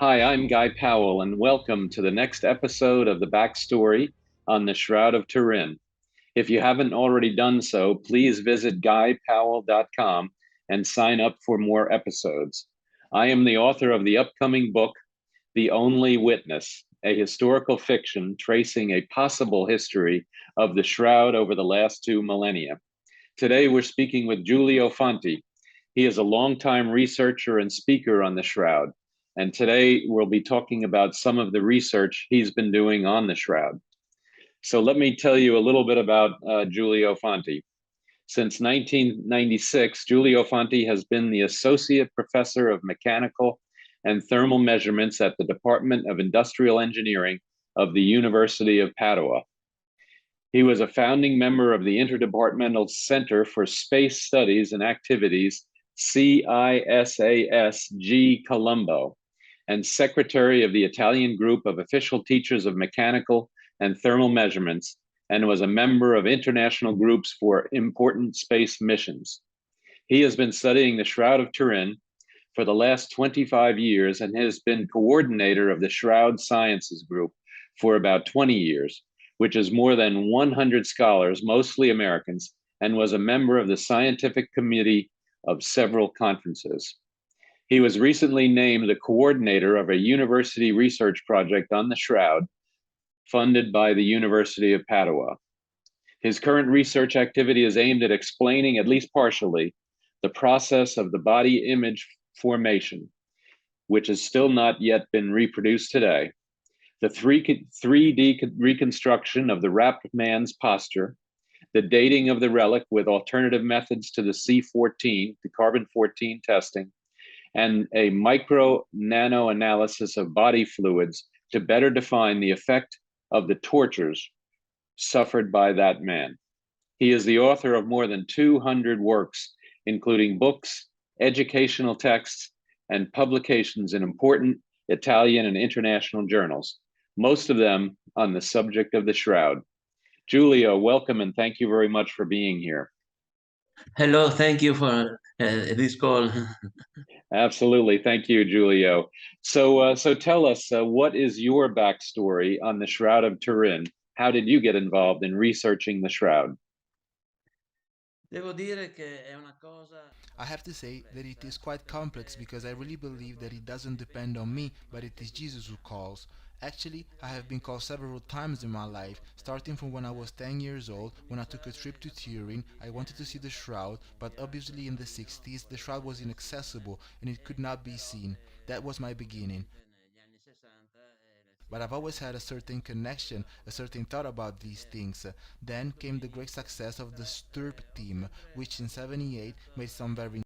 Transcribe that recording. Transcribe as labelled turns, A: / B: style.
A: Hi, I'm Guy Powell, and welcome to the next episode of the Backstory on the Shroud of Turin. If you haven't already done so, please visit guypowell.com and sign up for more episodes. I am the author of the upcoming book, The Only Witness, a historical fiction tracing a possible history of the Shroud over the last two millennia. Today, we're speaking with Giulio Fanti. He is a longtime researcher and speaker on the Shroud. And today, we'll be talking about some of the research he's been doing on the Shroud. So, let me tell you a little bit about Giulio Fanti. Since 1996, Giulio Fanti has been the Associate Professor of Mechanical and Thermal Measurements at the Department of Industrial Engineering of the University of Padua. He was a founding member of the Interdepartmental Center for Space Studies and Activities, CISASG Colombo, and secretary of the Italian group of official teachers of mechanical and thermal measurements, and was a member of international groups for important space missions. He has been studying the Shroud of Turin for the last 25 years and has been coordinator of the Shroud Sciences Group for about 20 years, which is more than 100 scholars, mostly Americans, and was a member of the scientific committee of several conferences. He was recently named the coordinator of a university research project on the Shroud, funded by the University of Padua. His current research activity is aimed at explaining, at least partially, the process of the body image formation, which has still not yet been reproduced today, the 3D reconstruction of the wrapped man's posture, the dating of the relic with alternative methods to the C14, the carbon 14 testing, and a micro nano analysis of body fluids to better define the effect of the tortures suffered by that man. He is the author of more than 200 works, including books, educational texts, and publications in important Italian and international journals, most of them on the subject of the Shroud. Giulio, welcome and thank you very much for being here.
B: Hello, thank you for this call.
A: Absolutely. Thank you, Giulio. So tell us, what is your backstory on the Shroud of Turin? How did you get involved in researching the Shroud?
B: Devo dire che è una cosa.
C: I have to say that it is quite complex because I really believe that it doesn't depend on me, but it is Jesus who calls. Actually, I have been called several times in my life, starting from when I was 10 years old, when I took a trip to Turin. I wanted to see the Shroud, but obviously in the 60s the Shroud was inaccessible and it could not be seen. That was my beginning.
B: Negli anni 60
C: But I've always had a certain connection, a certain thought about these things. Then came the great success of the Sturp team, which in '78 made some very